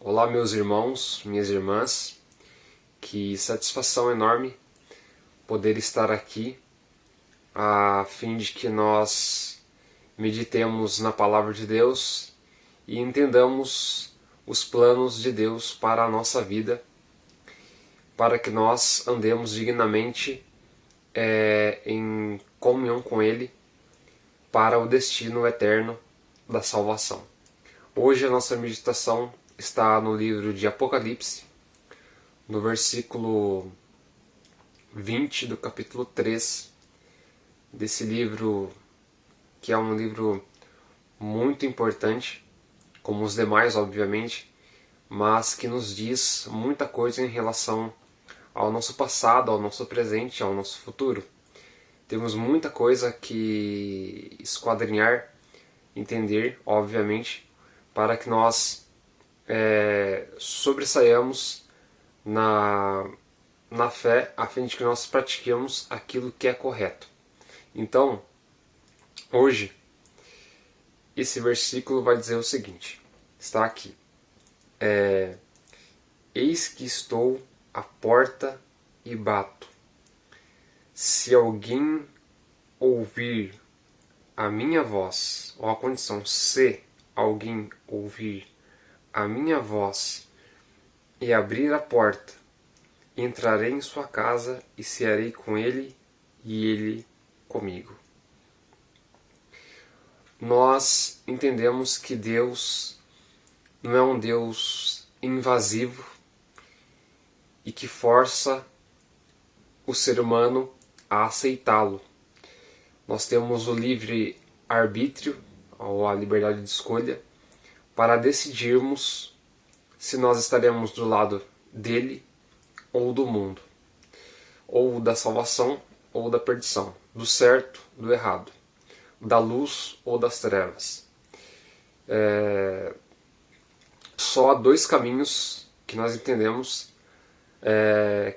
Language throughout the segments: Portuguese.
Olá, meus irmãos, minhas irmãs, que satisfação enorme poder estar aqui a fim de que nós meditemos na Palavra de Deus e entendamos os planos de Deus para a nossa vida, para que nós andemos dignamente em comunhão com Ele para o destino eterno da salvação. Hoje a nossa meditação está no livro de Apocalipse, no versículo 20 do capítulo 3 desse livro, que é um livro muito importante, como os demais, obviamente, mas que nos diz muita coisa em relação ao nosso passado, ao nosso presente, ao nosso futuro. Temos muita coisa que esquadrinhar, entender, obviamente, para que nós sobressaiamos na fé, a fim de que nós pratiquemos aquilo que é correto. Então, hoje, esse versículo vai dizer o seguinte, está aqui. Eis que estou à porta e bato. Se alguém ouvir a minha voz, ou a condição, se alguém ouvir a minha voz e abrir a porta, entrarei em sua casa e cearei com ele e ele comigo. Nós entendemos que Deus não é um Deus invasivo e que força o ser humano a aceitá-lo. Nós temos o livre arbítrio, ou a liberdade de escolha, para decidirmos se nós estaremos do lado dele ou do mundo, ou da salvação ou da perdição, do certo, do errado, da luz ou das trevas. Só há dois caminhos que nós entendemos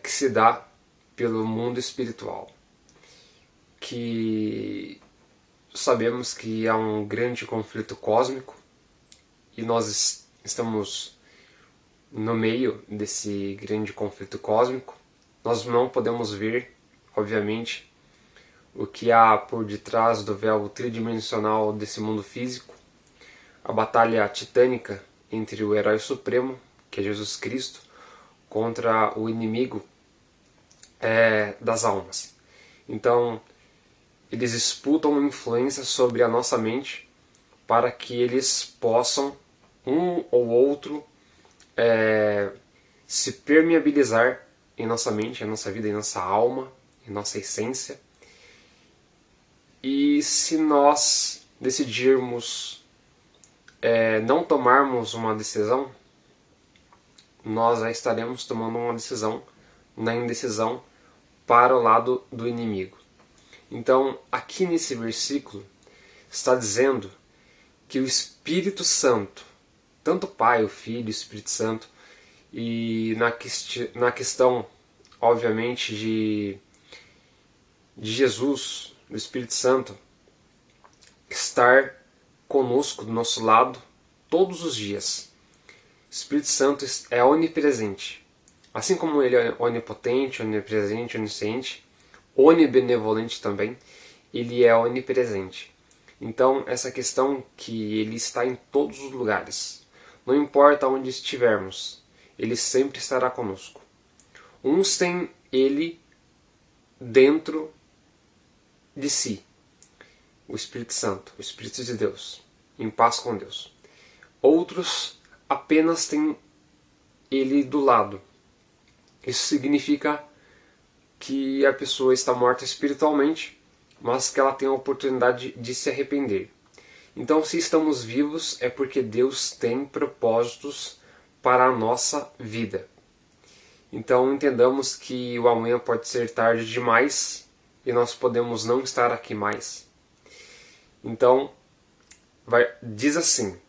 que se dá pelo mundo espiritual, que sabemos que há um grande conflito cósmico e nós estamos no meio desse grande conflito cósmico. Nós não podemos ver, obviamente, o que há por detrás do véu tridimensional desse mundo físico, a batalha titânica entre o herói supremo, que é Jesus Cristo, contra o inimigo das almas. Então, eles disputam influência sobre a nossa mente para que eles possam, um ou outro, se permeabilizar em nossa mente, em nossa vida, em nossa alma, em nossa essência. E se nós decidirmos não tomarmos uma decisão, nós já estaremos tomando uma decisão na indecisão para o lado do inimigo. Então, aqui nesse versículo, está dizendo que o Espírito Santo, tanto o Pai, o Filho, o Espírito Santo, e na questão, obviamente, de Jesus, do Espírito Santo, estar conosco, do nosso lado, todos os dias. O Espírito Santo é onipresente. Assim como ele é onipotente, onipresente, onisciente, onibenevolente também, ele é onipresente. Então, essa questão que ele está em todos os lugares. Não importa onde estivermos, ele sempre estará conosco. Uns têm ele dentro de si, o Espírito Santo, o Espírito de Deus, em paz com Deus. Outros apenas têm ele do lado. Isso significa que a pessoa está morta espiritualmente, mas que ela tem a oportunidade de se arrepender. Então, se estamos vivos, é porque Deus tem propósitos para a nossa vida. Então, entendamos que o amanhã pode ser tarde demais e nós podemos não estar aqui mais. Então, diz assim,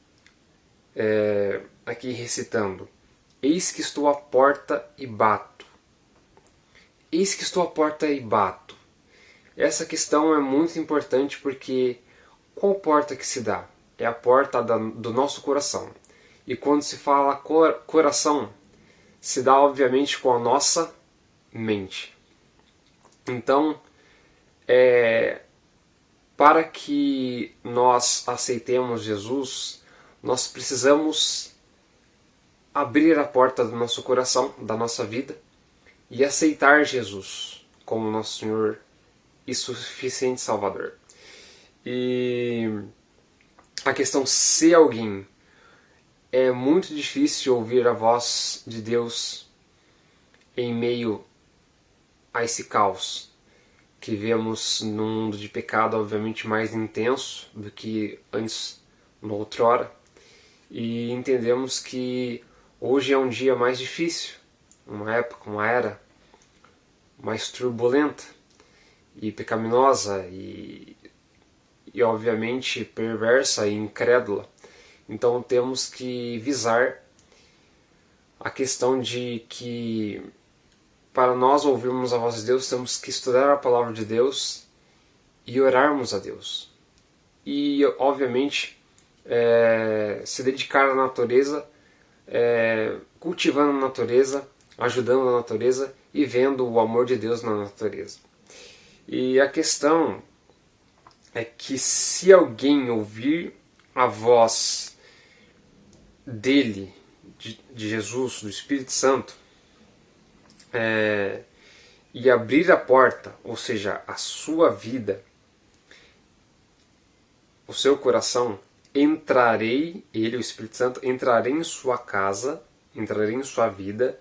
aqui recitando: Eis que estou à porta e bato. Eis que estou à porta e bato. Essa questão é muito importante porque qual porta que se dá? É a porta do nosso coração. E quando se fala coração, se dá obviamente com a nossa mente. Então, para que nós aceitemos Jesus, nós precisamos abrir a porta do nosso coração, da nossa vida, e aceitar Jesus como nosso Senhor e suficiente Salvador. E a questão se alguém é muito difícil ouvir a voz de Deus em meio a esse caos que vemos num mundo de pecado, obviamente mais intenso do que antes, no outrora, e entendemos que hoje é um dia mais difícil, uma época, uma era mais turbulenta e pecaminosa e obviamente perversa e incrédula. Então temos que visar a questão de que para nós ouvirmos a voz de Deus temos que estudar a palavra de Deus e orarmos a Deus. E obviamente se dedicar à natureza, cultivando a natureza, ajudando a natureza e vendo o amor de Deus na natureza. E a questão é que se alguém ouvir a voz dele, de Jesus, do Espírito Santo, e abrir a porta, ou seja, a sua vida, o seu coração, entrarei, ele, o Espírito Santo, entrarei em sua casa, entrarei em sua vida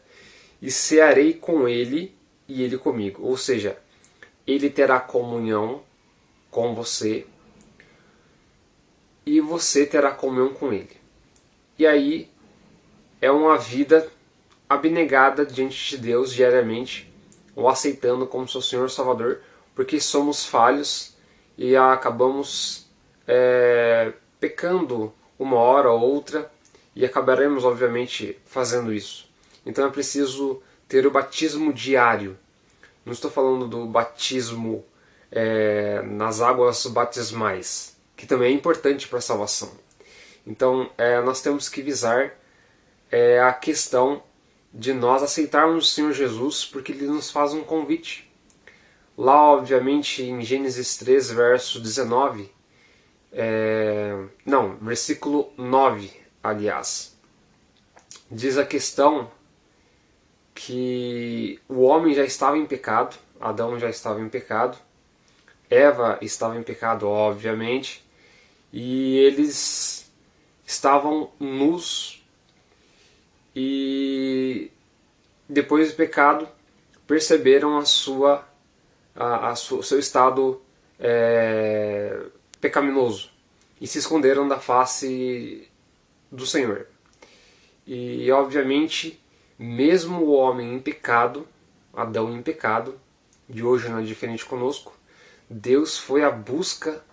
e cearei com ele e ele comigo. Ou seja, ele terá comunhão com você e você terá comunhão com ele. E aí é uma vida abnegada diante de Deus diariamente, o aceitando como seu Senhor e Salvador, porque somos falhos e acabamos pecando uma hora ou outra e acabaremos obviamente fazendo isso. Então é preciso ter o batismo diário. Não estou falando do batismo nas águas batismais, que também é importante para a salvação. Então nós temos que visar a questão de nós aceitarmos o Senhor Jesus, porque Ele nos faz um convite. Lá, obviamente, em Gênesis 3, verso 19, versículo 9, aliás, diz a questão que o homem já estava em pecado, Adão já estava em pecado, Eva estava em pecado, obviamente, e eles estavam nus e depois do pecado perceberam o seu estado pecaminoso e se esconderam da face do Senhor. E obviamente, mesmo o homem em pecado, Adão em pecado, de hoje não é diferente conosco, Deus foi à busca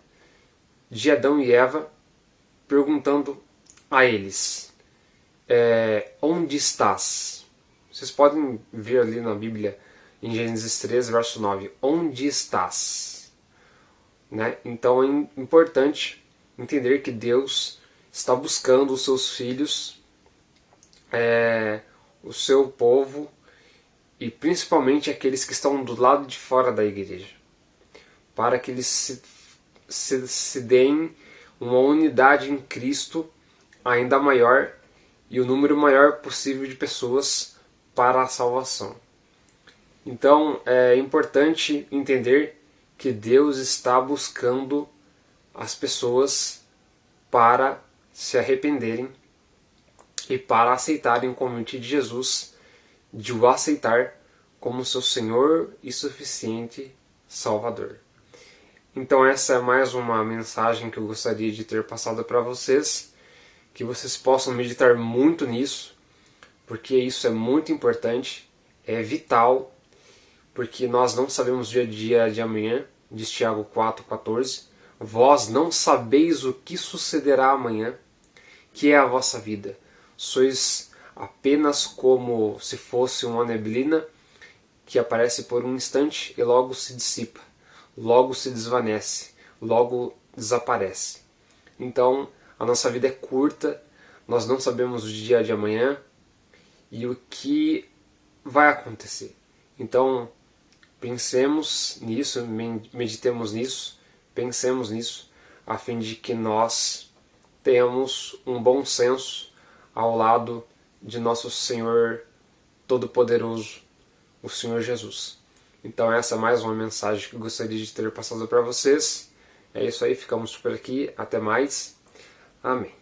de Adão e Eva, perguntando a eles: onde estás? Vocês podem ver ali na Bíblia, em Gênesis 3, verso 9, onde estás? Né? Então é importante entender que Deus está buscando os seus filhos, o seu povo, e principalmente aqueles que estão do lado de fora da igreja, para que eles se deem uma unidade em Cristo ainda maior e o número maior possível de pessoas para a salvação. Então é importante entender que Deus está buscando as pessoas para se arrependerem e para aceitarem o convite de Jesus, de o aceitar como seu Senhor e suficiente Salvador. Então essa é mais uma mensagem que eu gostaria de ter passado para vocês, que vocês possam meditar muito nisso, porque isso é muito importante, é vital, porque nós não sabemos o dia de amanhã, diz Tiago 4,14, vós não sabeis o que sucederá amanhã, que é a vossa vida. Sois apenas como se fosse uma neblina que aparece por um instante e logo se dissipa, logo se desvanece, logo desaparece. Então a nossa vida é curta, Nós não sabemos o dia de amanhã e o que vai acontecer. Então, pensemos nisso, meditemos nisso, pensemos nisso, a fim de que nós tenhamos um bom senso ao lado de nosso Senhor Todo-Poderoso, o Senhor Jesus. Então essa é mais uma mensagem que eu gostaria de ter passado para vocês. É isso aí, ficamos por aqui, até mais. Amém.